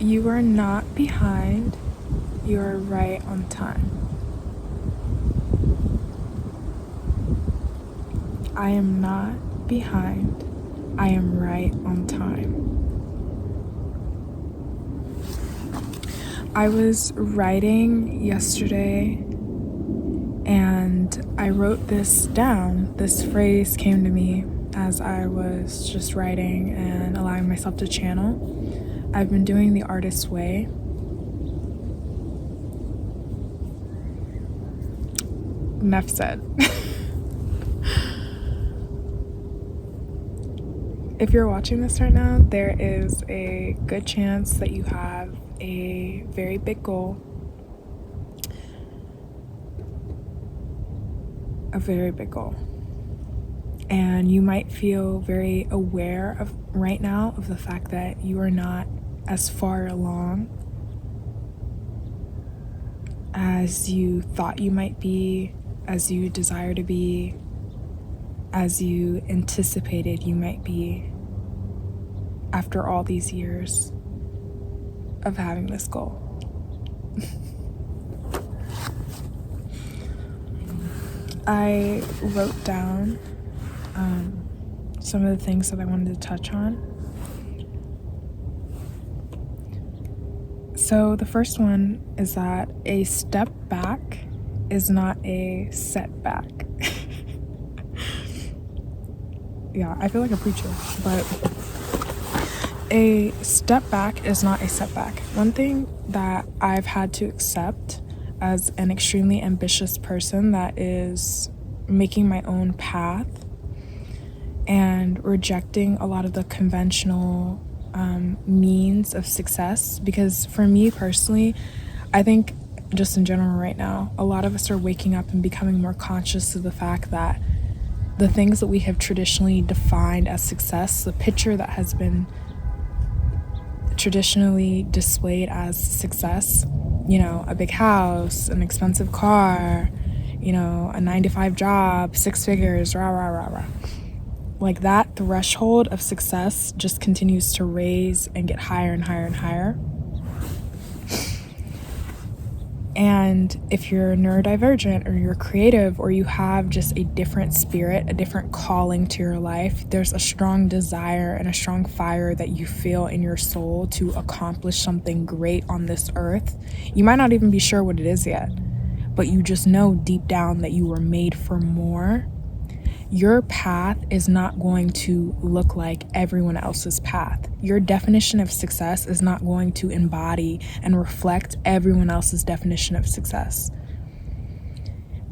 You are not behind. You are right on time. I am not behind. I am right on time. I was writing yesterday and I wrote this down. This phrase came to me as I was just writing and allowing myself to channel. I've been doing the artist's way. Enough said. If you're watching this right now, there is a good chance that you have a very big goal. A very big goal. And you might feel very aware of right now of the fact that you are not as far along as you thought you might be, as you desire to be, as you anticipated you might be after all these years of having this goal. I wrote down some of the things that I wanted to touch on. So the first one is that a step back is not a setback. Yeah, I feel like a preacher, but a step back is not a setback. One thing that I've had to accept as an extremely ambitious person that is making my own path and rejecting a lot of the conventional means of success, because for me personally, I think just in general right now, a lot of us are waking up and becoming more conscious of the fact that the things that we have traditionally defined as success, the picture that has been traditionally displayed as success, you know, a big house, an expensive car, you know, a 9-to-5 job, 6 figures, rah, rah, rah, rah. Like that threshold of success just continues to raise and get higher and higher and higher. And if you're neurodivergent or you're creative or you have just a different spirit, a different calling to your life, there's a strong desire and a strong fire that you feel in your soul to accomplish something great on this earth. You might not even be sure what it is yet, but you just know deep down that you were made for more. Your path is not going to look like everyone else's path. Your definition of success is not going to embody and reflect everyone else's definition of success.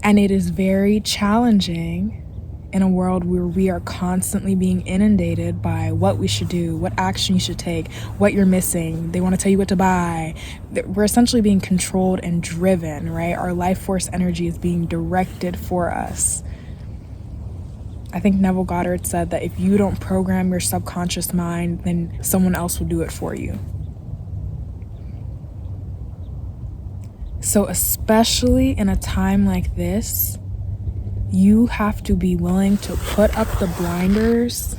And it is very challenging in a world where we are constantly being inundated by what we should do, what action you should take, what you're missing. They want to tell you what to buy. We're essentially being controlled and driven, right? Our life force energy is being directed for us. I think Neville Goddard said that if you don't program your subconscious mind, then someone else will do it for you. So especially in a time like this, you have to be willing to put up the blinders,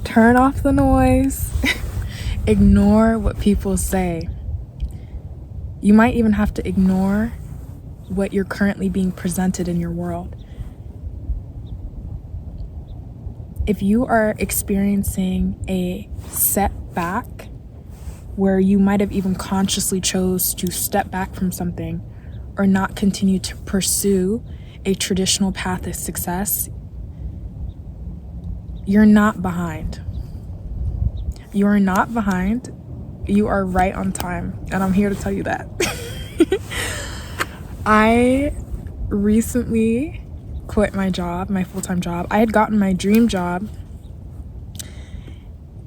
turn off the noise, ignore what people say. You might even have to ignore what you're currently being presented in your world. If you are experiencing a setback where you might have even consciously chose to step back from something or not continue to pursue a traditional path of success, you're not behind. You are not behind. You are right on time. And I'm here to tell you that. I recently quit my job, my full-time job. I had gotten my dream job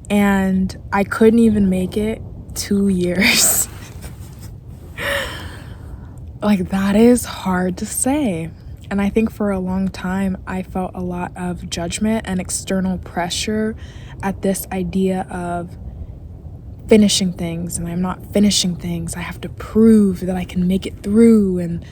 and I couldn't even make it 2 years. Like, that is hard to say. And I think for a long time, I felt a lot of judgment and external pressure at this idea of finishing things, and I'm not finishing things. I have to prove that I can make it through, and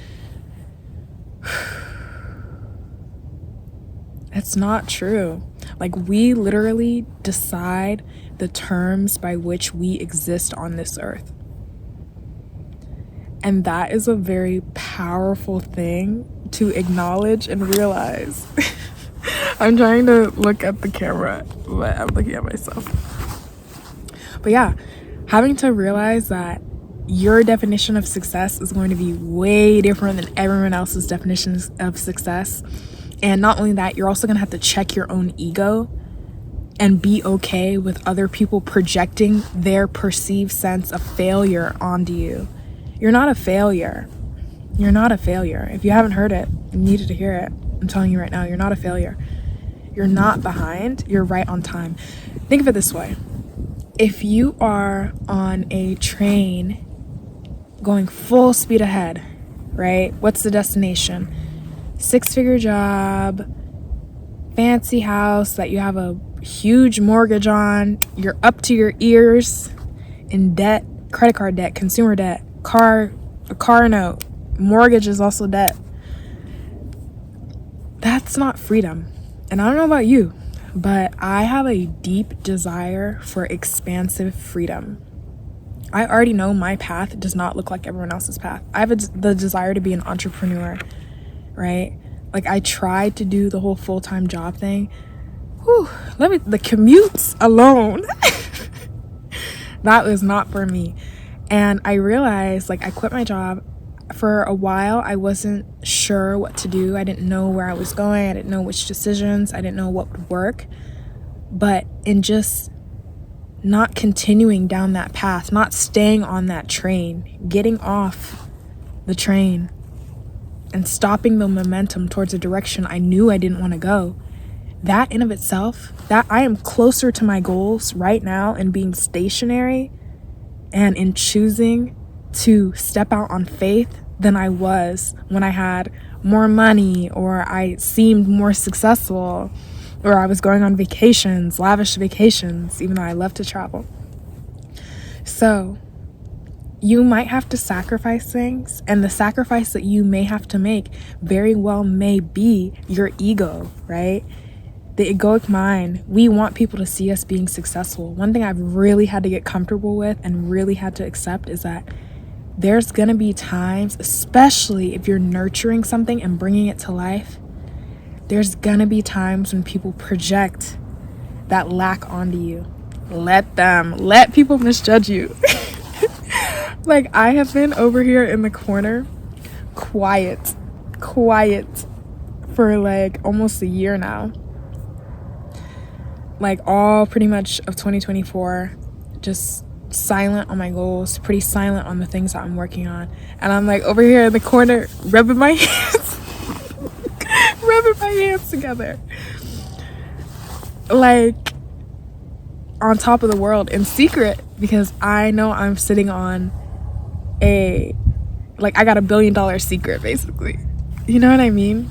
it's not true. Like, we literally decide the terms by which we exist on this earth. And that is a very powerful thing to acknowledge and realize. I'm trying to look at the camera, but I'm looking at myself. But yeah, having to realize that your definition of success is going to be way different than everyone else's definitions of success. And not only that, you're also going to have to check your own ego and be okay with other people projecting their perceived sense of failure onto you. You're not a failure. You're not a failure. If you haven't heard it, you needed to hear it. I'm telling you right now, you're not a failure. You're not behind. You're right on time. Think of it this way. If you are on a train going full speed ahead, right? What's the destination? 6-figure job, fancy house that you have a huge mortgage on. You're up to your ears in debt, credit card debt, consumer debt, a car note, mortgage is also debt. That's not freedom. And I don't know about you, but I have a deep desire for expansive freedom. I already know my path does not look like everyone else's path. I have the desire to be an entrepreneur, right? Like, I tried to do the whole full-time job thing. The commutes alone, that was not for me. And I realized, like, I quit my job. For a while, I wasn't sure what to do. I didn't know where I was going. I didn't know which decisions. I didn't know what would work. But in just not continuing down that path, not staying on that train, getting off the train and stopping the momentum towards a direction I knew I didn't want to go, that in of itself, that I am closer to my goals right now in being stationary and in choosing to step out on faith than I was when I had more money, or I seemed more successful, or I was going on vacations, lavish vacations, even though I love to travel. So you might have to sacrifice things, and the sacrifice that you may have to make very well may be your ego, right? The egoic mind. We want people to see us being successful. One thing I've really had to get comfortable with and really had to accept is that there's gonna be times, especially if you're nurturing something and bringing it to life, there's gonna be times when people project that lack onto you. Let people misjudge you. Like, I have been over here in the corner, quiet for like almost a year now. Like, all pretty much of 2024, just silent on my goals, pretty silent on the things that I'm working on. And I'm like over here in the corner, rubbing my hands together. Like, on top of the world in secret, because I know I'm sitting on I got $1 billion secret, basically. You know what I mean?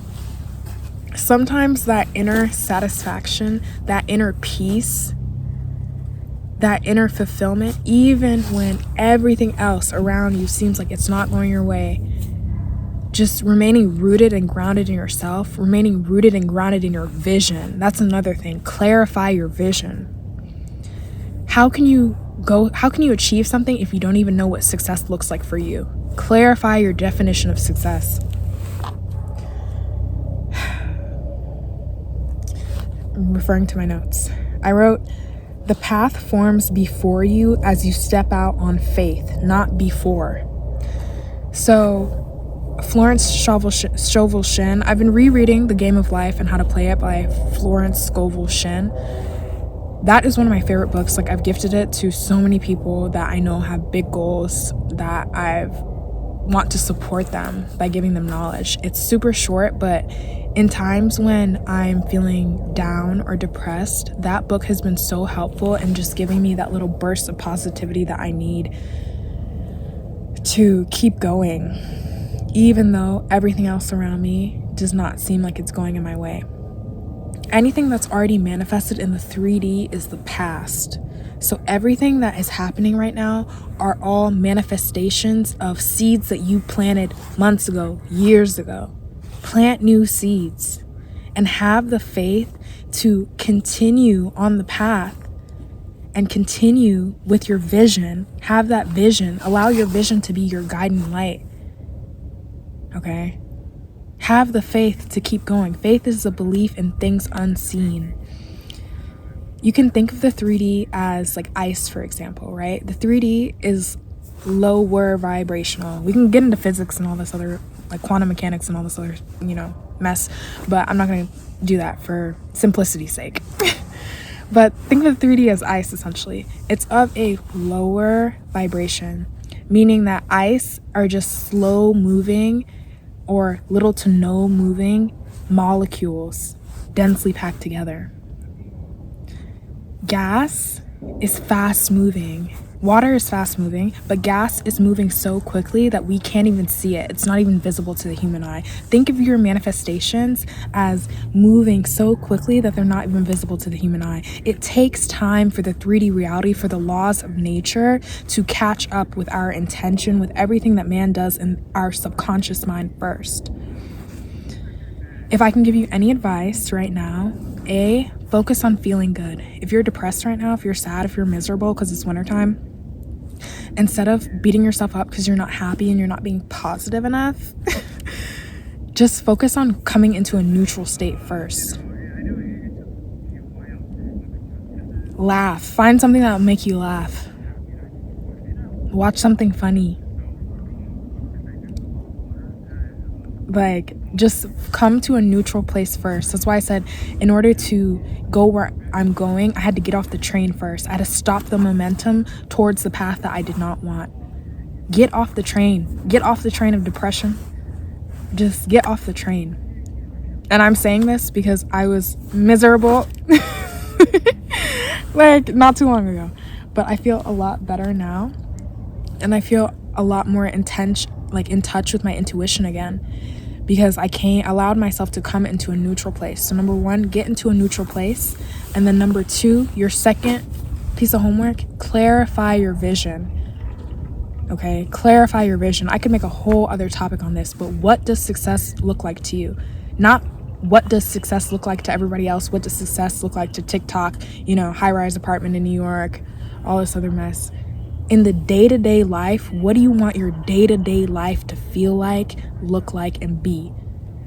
Sometimes that inner satisfaction, that inner peace, that inner fulfillment, even when everything else around you seems like it's not going your way, just remaining rooted and grounded in yourself, remaining rooted and grounded in your vision. That's another thing. Clarify your vision. How can you achieve something if you don't even know what success looks like for you? Clarify your definition of success. I'm referring to my notes. I wrote, the path forms before you as you step out on faith, not before. So, Florence Scovel Shinn, I've been rereading The Game of Life and How to Play It by Florence Scovel Shinn. That is one of my favorite books. Like, I've gifted it to so many people that I know have big goals, that I want to support them by giving them knowledge. It's super short, but in times when I'm feeling down or depressed, that book has been so helpful in just giving me that little burst of positivity that I need to keep going, even though everything else around me does not seem like it's going in my way. Anything that's already manifested in the 3D is the past. So everything that is happening right now are all manifestations of seeds that you planted months ago, years ago. Plant new seeds and have the faith to continue on the path and continue with your vision. Have that vision. Allow your vision to be your guiding light. Okay? Have the faith to keep going. Faith is a belief in things unseen. You can think of the 3D as like ice, for example, right? The 3D is lower vibrational. We can get into physics and all this other, like quantum mechanics and all this other, mess, but I'm not going to do that for simplicity's sake. But think of the 3D as ice, essentially. It's of a lower vibration, meaning that ice are just slow moving or little to no moving molecules densely packed together. Gas is fast moving. Water is fast moving, but gas is moving so quickly that we can't even see it. It's not even visible to the human eye. Think of your manifestations as moving so quickly that they're not even visible to the human eye. It takes time for the 3D reality, for the laws of nature to catch up with our intention, with everything that man does in our subconscious mind first. If I can give you any advice right now, focus on feeling good. If you're depressed right now, if you're sad, if you're miserable because it's wintertime, instead of beating yourself up because you're not happy and you're not being positive enough, just focus on coming into a neutral state first. Laugh. Find something that will make you laugh. Watch something funny. Like, just come to a neutral place first. That's why I said, in order to go where I'm going, I had to get off the train first. I had to stop the momentum towards the path that I did not want. Get off the train. Get off the train of depression. Just get off the train. And I'm saying this because I was miserable like not too long ago. But I feel a lot better now. And I feel a lot more in touch with my intuition again, because I allowed myself to come into a neutral place. So number 1, get into a neutral place. And then number 2, your second piece of homework, clarify your vision. Okay, clarify your vision. I could make a whole other topic on this, but what does success look like to you? Not what does success look like to everybody else? What does success look like to TikTok, high-rise apartment in New York, all this other mess. In the day-to-day life, what do you want your day-to-day life to feel like, look like, and be?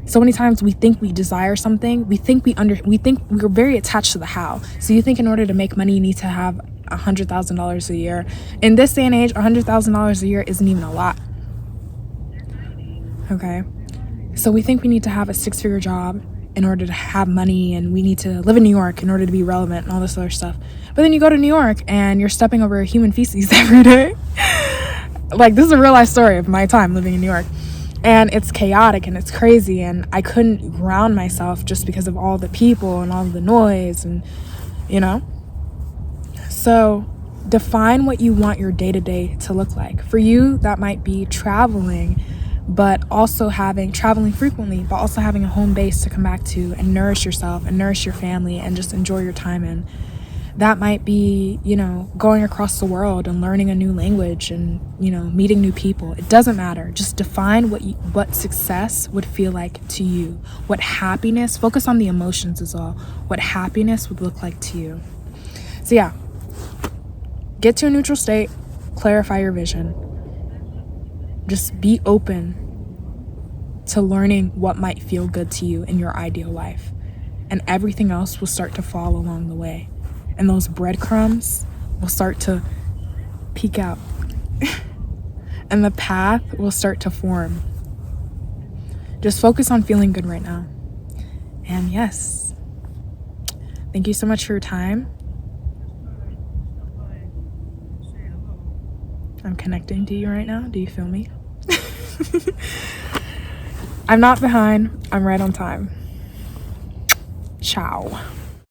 So many times we think we desire something. We think we're very attached to the how. So you think in order to make money, you need to have $100,000 a year. In this day and age, $100,000 a year isn't even a lot. Okay? So we think we need to have a 6-figure job in order to have money, and we need to live in New York in order to be relevant and all this other stuff. But then you go to New York and you're stepping over human feces every day. Like, this is a real life story of my time living in New York. And it's chaotic and it's crazy, and I couldn't ground myself just because of all the people and all the noise and, So define what you want your day-to-day to look like. For you, that might be traveling, but also traveling frequently, but also having a home base to come back to and nourish yourself and nourish your family and just enjoy your time in. That might be, going across the world and learning a new language and, meeting new people. It doesn't matter. Just define what success would feel like to you. What happiness, focus on the emotions is all. What happiness would look like to you. So yeah, get to a neutral state, clarify your vision. Just be open to learning what might feel good to you in your ideal life. And everything else will start to fall along the way. And those breadcrumbs will start to peek out. And the path will start to form. Just focus on feeling good right now. And yes, thank you so much for your time. I'm connecting to you right now. Do you feel me? I'm not behind. I'm right on time. Ciao.